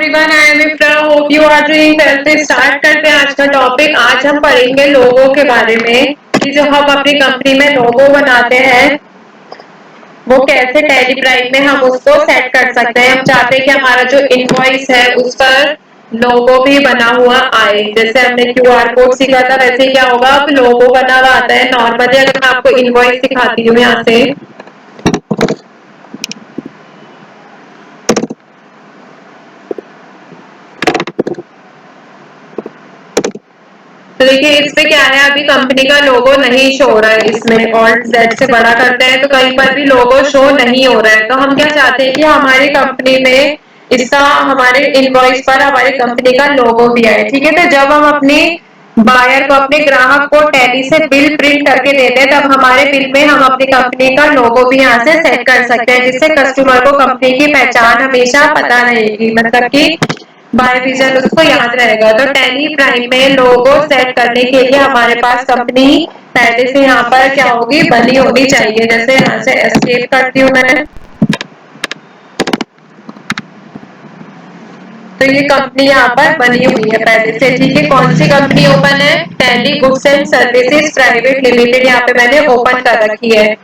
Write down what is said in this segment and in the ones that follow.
Everyone, I am Ifra, hope you are doing well. तो start करते हैं आज का टॉपिक। आज हम पढ़ेंगे लोगों के बारे में कि जो हम अपनी कंपनी में लोगो बनाते हैं वो कैसे टैली प्राइम में हम उसको सेट कर सकते हैं। हम चाहते हैं कि हमारा जो इनवॉइस है उस पर लोगो भी बना हुआ आए। जैसे हमने क्यूआर कोड सीखा था वैसे क्या होगा, अब लोगो बना हुआ आता है। नॉर्मली अगर मैं आपको इनवॉइस दिखाती हूँ यहाँ से, तो देखिए इस पे क्या है, अभी कंपनी का लोगो नहीं शो हो रहा है। इसमें ऑल्ट जेड से बड़ा करते हैं तो कहीं पर भी लोगो शो नहीं हो रहा है। तो हम क्या चाहते हैं कि हमारी कंपनी में इसका हमारे इनवॉइस पर हमारी कंपनी का लोगो भी आए। ठीक है, तो जब हम अपने बायर को, अपने ग्राहक को टैली से बिल प्रिंट करके देते हैं तब हमारे बिल में हम अपनी कंपनी का लोगो भी यहाँ से सेट कर सकते हैं, जिससे कस्टमर को कंपनी की पहचान हमेशा पता रहेगी, मतलब कि बाय विजन उसको याद रहेगा। तो टैली प्राइम में लोगो सेट करने के लिए हमारे पास कंपनी पहले से यहाँ पर क्या होगी, बनी होनी चाहिए। जैसे यहाँ से एस्केप करती हूँ मैं, तो ये कंपनी यहाँ पर बनी हुई है पहले से। ठीक है, कौन सी कंपनी ओपन है? Tally goods and services private limited यहाँ पे मैंने ओपन कर रखी है।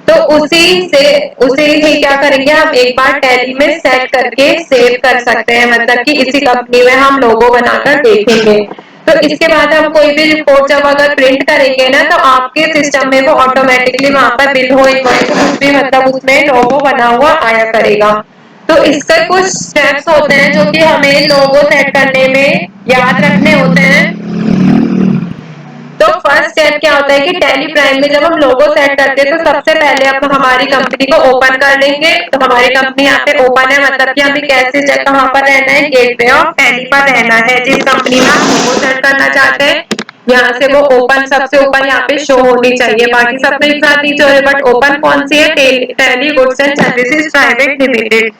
तो उसी ही क्या करेंगे, हम एक बार टैली में सेट करके सेव कर सकते हैं, मतलब कि इसी कंपनी में हम लोगो बनाकर देखेंगे। तो इसके बाद हम कोई भी रिपोर्ट जब अगर प्रिंट करेंगे ना तो आपके सिस्टम में वो ऑटोमेटिकली वहां पर बिल हो, इनवॉइस कुछ भी, मतलब उसमें लोगो बना हुआ आया करेगा। तो इसके कुछ स्टेप्स होते हैं जो कि हमें लोगो सेट करने में याद रखने होते हैं। तो फर्स्ट स्टेप क्या होता है कि टैली प्राइम में जब हम लोगो सेट करते हैं तो सबसे पहले हम हमारी कंपनी को ओपन कर लेंगे। तो हमारी कंपनी यहाँ पे ओपन है, मतलब कि हमें कैसे कहाँ पर रहना है, गेटवे ऑफ टैली पर रहना है। जिस कंपनी में हम लोगो सेट करना चाहते हैं यहाँ से वो ओपन सबसे ऊपर यहाँ पे शो होनी चाहिए। बाकी सब में एक साथ नीचे हो रहे, बट ओपन कौन सी है? Tally goods and services private limited.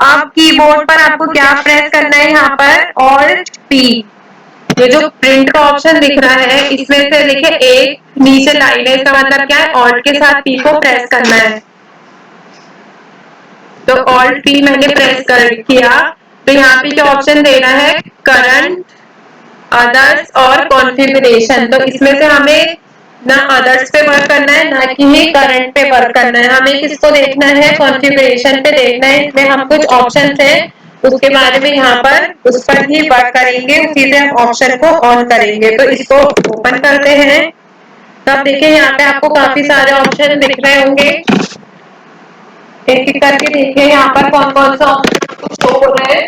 अब कीबोर्ड पर आपको क्या प्रेस करना है? यहाँ पर ऑल्ट पी, ये जो प्रिंट का ऑप्शन दिख रहा है इसमें से देखिए एक नीचे लाइन है, इसका मतलब क्या है? ऑल्ट के साथ पी को प्रेस करना है। तो ऑल्ट पी मैंने प्रेस कर किया तो यहाँ पे क्या ऑप्शन देना है? करंट, अदर्स और कॉन्फ़िगरेशन। तो इसमें से हमें ना अदर्स पे वर्क करना है ना कि ही करंट पे वर्क करना है, हमें किसको देखना है? कॉन्फ़िगरेशन पे देखना है। इसमें हम कुछ ऑप्शन है उसके बारे में यहाँ पर उस पर ही वर्क करेंगे, उसी से हम ऑप्शन को ऑन करेंगे। तो इसको ओपन करते हैं। तब देखिए यहाँ पे आपको काफी सारे ऑप्शन दिख रहे होंगे, एक एक करके देखिए यहाँ पर कौन कौन सा ऑप्शन शो हो रहा है।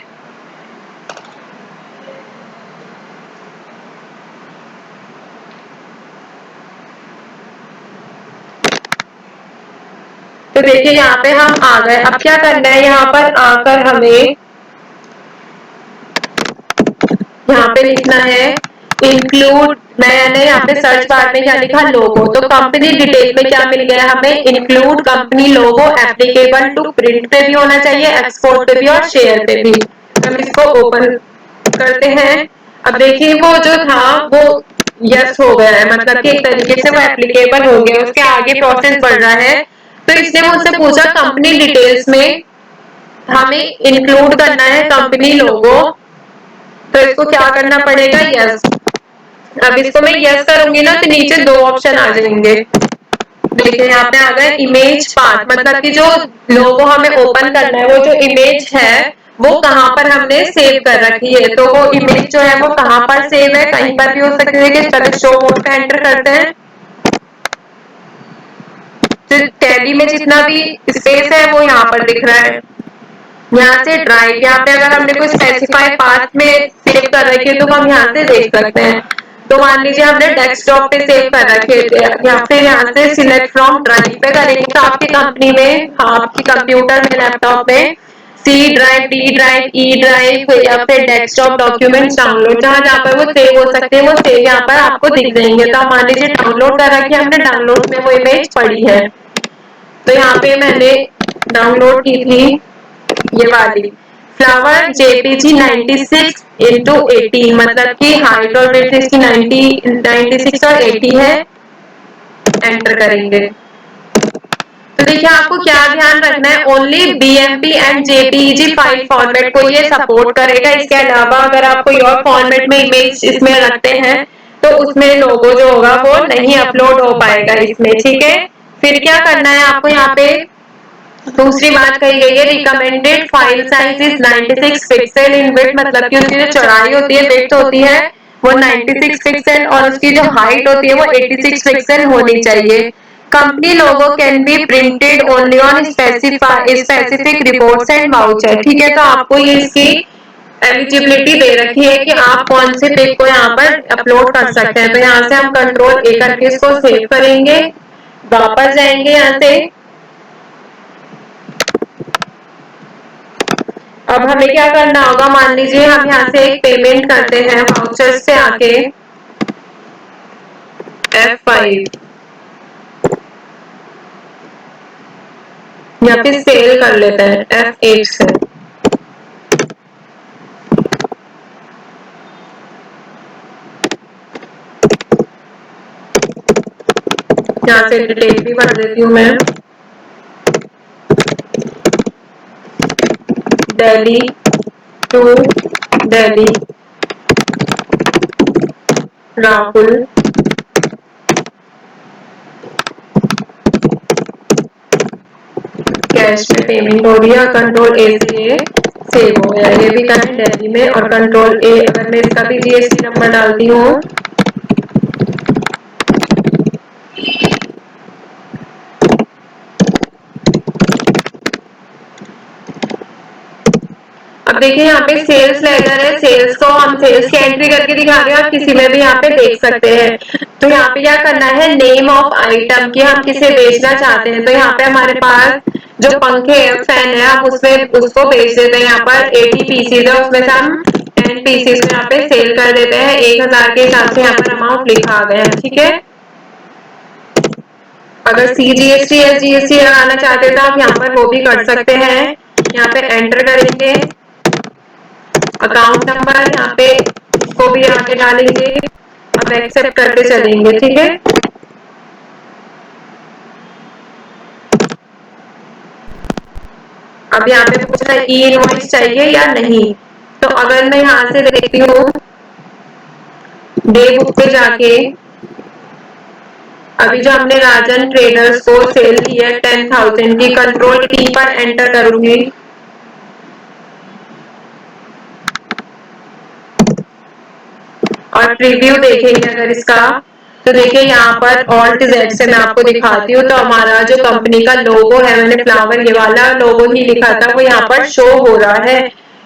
तो देखिए यहाँ पे हम आ गए। अब क्या करना है, यहाँ पर आकर हमें यहाँ पे लिखना है इंक्लूड। मैंने यहाँ पे सर्च बार में क्या लिखा? लोगो। तो कंपनी डिटेल में क्या मिल गया हमें? Include company logo applicable to print पे भी होना चाहिए, एक्सपोर्ट पे भी और शेयर पे भी। हम इसको ओपन करते हैं। अब देखिए वो जो था वो यस हो गया है, मतलब कि एक तरीके से वो एप्लीकेबल हो गया, उसके आगे प्रोसेस बढ़ रहा है। तो इसने मुझसे पूछा कंपनी डिटेल्स में हमें इंक्लूड करना है कंपनी लोगो, तो इसको क्या करना पड़ेगा? यस। अब इसको मैं यस करूंगी ना तो नीचे दो ऑप्शन आ जाएंगे। देखिए यहाँ पे आ गए इमेज पाथ, मतलब कि जो लोगो हमें ओपन करना है वो जो इमेज है वो कहाँ पर हमने सेव कर रखी है। तो वो इमेज जो है वो कहाँ पर सेव है? कहीं पर भी हो सकती है। कि पहले शो मोड पे एंटर करते हैं, तो टैली में जितना भी स्पेस है वो यहाँ पर दिख रहा है। यहाँ से ड्राइव, यहाँ पे अगर हमने कोई स्पेसिफाई पाथ में सेव कर रखी है तो हम यहाँ से देख सकते हैं। तो मान लीजिए हमने डेस्कटॉप पे सेव कर रखे थे, या फिर यहाँ से सिलेक्ट फ्रॉम ड्राइव पे करेंगे तो आपकी कंपनी में, आपकी कंप्यूटर में, लैपटॉप में C drive, D drive, E drive या फिर डेस्कटॉप डॉक्यूमेंट्स डाउनलोड, जहाँ जहाँ पर वो सेव हो सकते हैं वो सेव यहाँ पर आपको दिख जाएंगे। तो मान लीजिए डाउनलोड कर रखी है हमने, डाउनलोड में वो इमेज पड़ी है, तो यहाँ पे मैंने डाउनलोड की थी ये वाली फ्लावर जेपीजी 96 इंटू 18, मतलब कि हाइट और विड्थ इसकी 96 और 80 है। एंटर करेंगे तो देखिए आपको क्या ध्यान रखना है, only BMP and JPEG file format को ये सपोर्ट करेगा। इसके अलावा अगर आप कोई और फॉर्मेट में इमेज इसमें रखते हैं तो उसमें लोगो जो होगा वो नहीं अपलोड हो पाएगा इसमें, ठीक है। फिर क्या करना है आपको, यहाँ पे दूसरी बात कही गई है, recommended file size is 96 pixel in width, मतलब कि उसकी जो चौड़ाई होती है, विड्थ होती है वो 96 पिक्सल और उसकी जो हाइट होती है वो 86 पिक्सल होनी चाहिए। Company logo can be printed only on specific reports and voucher, ठीक है। तो आपको ये इसकी एलिजिबिलिटी दे रखी है कि आप कौन से पिक को यहाँ पर अपलोड कर सकते हैं। तो यहाँ से हम कंट्रोल A करके इसको सेव करेंगे, वापस जाएंगे यहाँ से। अब हमें क्या करना होगा, मान लीजिए हम यहाँ से एक पेमेंट करते हैं वाउचर से आके F5 या फिर सेल कर लेते हैं F8 से। यहाँ से डिटेल भी भर देती हूँ मैं, दिल्ली टू दिल्ली राहुल कैश में पेमेंट हो रही है। कंट्रोल A से ये सेव हो गया, ये भी करें दिल्ली में। और कंट्रोल A, अगर मैं इसका भी GST नंबर डालती हूँ, अब देखिए यहाँ पे सेल्स लेजर है, सेल्स को हम सेल्स की एंट्री करके दिखा रहे हैं, आप किसी में भी यहाँ पे देख सकते हैं। तो यहाँ पे क्या करना है, नेम ऑफ आइटम की हम किसे बेचना चाहते हैं। तो यहाँ पे हमारे पास जो पंखे है, फैन है, हम उसमें उसको बेच देते हैं। यहाँ पर 80 पीसीज है, उसमें से हम 10 पीसीज में यहाँ पे सेल कर देते हैं। 1000 के हिसाब से यहाँ पर अमाउंट लिखा गया है, ठीक है। अगर CGST या GST लगाना चाहते हैं तो आप यहाँ पर वो भी कर सकते हैं। यहाँ पे एंटर करेंगे, अकाउंट नंबर यहाँ पे इसको भी आगे डालेंगे, अब एक्सेप्ट करते चलेंगे, ठीक है। अब यहाँ पे पूछ रहा है ई इनवॉइस चाहिए या नहीं। तो अगर मैं यहाँ से देखती हूँ डे बुक पे जाके, अभी जो हमने राजन ट्रेडर्स को सेल की है 10,000 की, कंट्रोल T पर एंटर करूंगी और प्रीव्यू देखेंगे अगर इसका, तो देखिए यहाँ पर ऑल्ट Z से मैं आपको दिखाती हूँ। तो हमारा जो कंपनी का लोगो है, मैंने फ्लावर ये वाला लोगो ही लिखा था, वो यहाँ पर शो हो रहा है।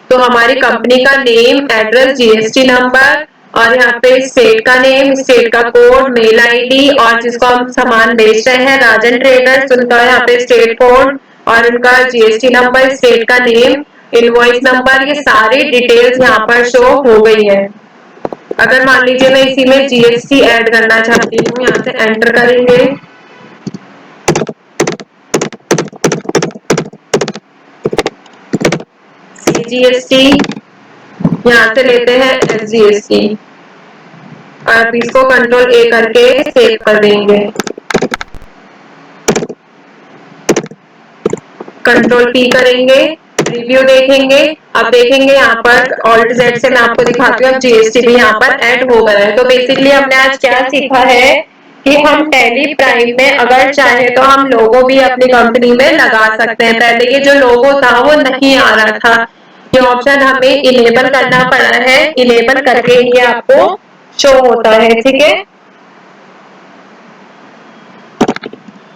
तो हमारी कंपनी का नेम, एड्रेस, GST नंबर और यहाँ पे स्टेट का नेम, स्टेट का कोड, मेल आईडी और जिसको हम सामान बेच रहे हैं राजन ट्रेडर्स, उनका यहाँ पे स्टेट कोड और उनका GST नंबर, स्टेट का नेम, इनवॉइस नंबर, ये सारी डिटेल्स यहाँ पर शो हो गई है। अगर मान लीजिए मैं इसी में GST ऐड करना चाहती हूँ, यहाँ से एंटर करेंगे, CGST, यहाँ से लेते हैं SGST और इसको कंट्रोल A करके सेव कर देंगे, कंट्रोल P करेंगे, रिव्यू देखेंगे। अब देखेंगे यहाँ पर ऑल्ट Z से मैं आपको दिखाती हूँ, अब GST भी यहाँ पर ऐड हो गया है। तो बेसिकली हमने आज क्या सीखा है कि हम टैली प्राइम में अगर चाहे तो हम लोगो भी अपनी कंपनी में लगा सकते हैं। पहले ये जो लोगो था वो नहीं आ रहा था, ये ऑप्शन हमें इनेबल करना पड़ा है, इनेबल करके ये आपको शो होता है, ठीक है।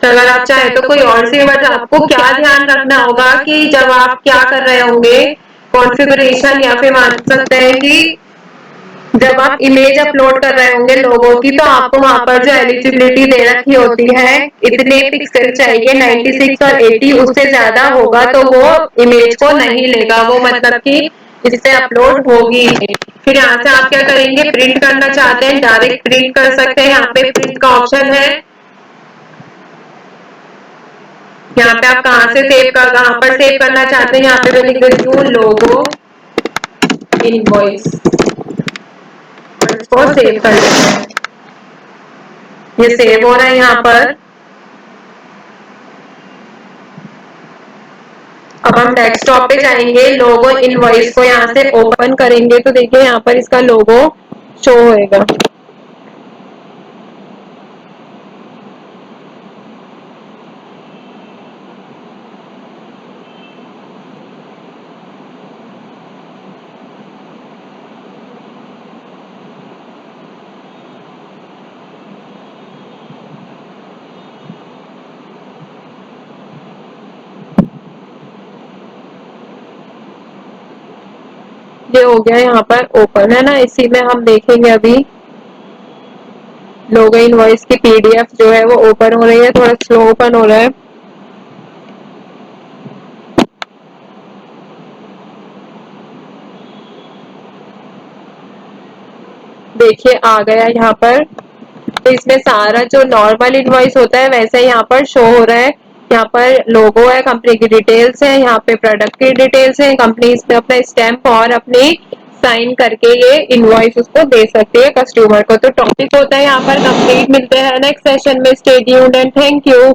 तो अगर आप चाहे तो कोई और सी, बट आपको क्या ध्यान रखना होगा कि जब आप क्या कर रहे होंगे कॉन्फ़िगरेशन, या फिर मान सकते हैं कि जब आप इमेज अपलोड कर रहे होंगे लोगों की, तो आपको वहां पर जो एलिजिबिलिटी दे रखी होती है, इतने पिक्सल चाहिए, 96 और 80, उससे ज्यादा होगा तो वो इमेज को नहीं लेगा, वो मतलब कि इससे अपलोड होगी। फिर यहाँ से आप क्या करेंगे, प्रिंट करना चाहते हैं डायरेक्ट प्रिंट कर सकते हैं, यहाँ पे प्रिंट का ऑप्शन है। यहाँ पे आप कहाँ से सेव कर, कहाँ पर सेव करना चाहते हैं, यहाँ पे मैं लिख देती हूँ लोगो इनवॉइस, इसको सेव कर लेते हैं। ये सेव हो रहा है यहाँ पर। अब हम डेस्कटॉप पे जाएंगे, लोगो इनवॉइस को यहाँ से ओपन करेंगे तो देखिए यहाँ पर इसका लोगो शो होएगा। ये हो गया यहाँ पर ओपन, है ना। इसी में हम देखेंगे अभी लोगो इनवॉइस की पीडीएफ जो है वो ओपन हो रही है, थोड़ा स्लो ओपन हो रहा है। देखिए आ गया यहाँ पर। तो इसमें सारा जो नॉर्मल इनवॉइस होता है वैसे यहाँ पर शो हो रहा है। यहाँ पर लोगो है, कंपनी की डिटेल्स है, यहाँ पे प्रोडक्ट की डिटेल्स है, कंपनी इस पे अपना स्टैम्प और अपनी साइन करके ये इनवॉइस उसको दे सकती है कस्टमर को। तो टॉपिक होता है यहाँ पर कंप्लीट। मिलते हैं नेक्स्ट सेशन में। Stay tuned and thank you.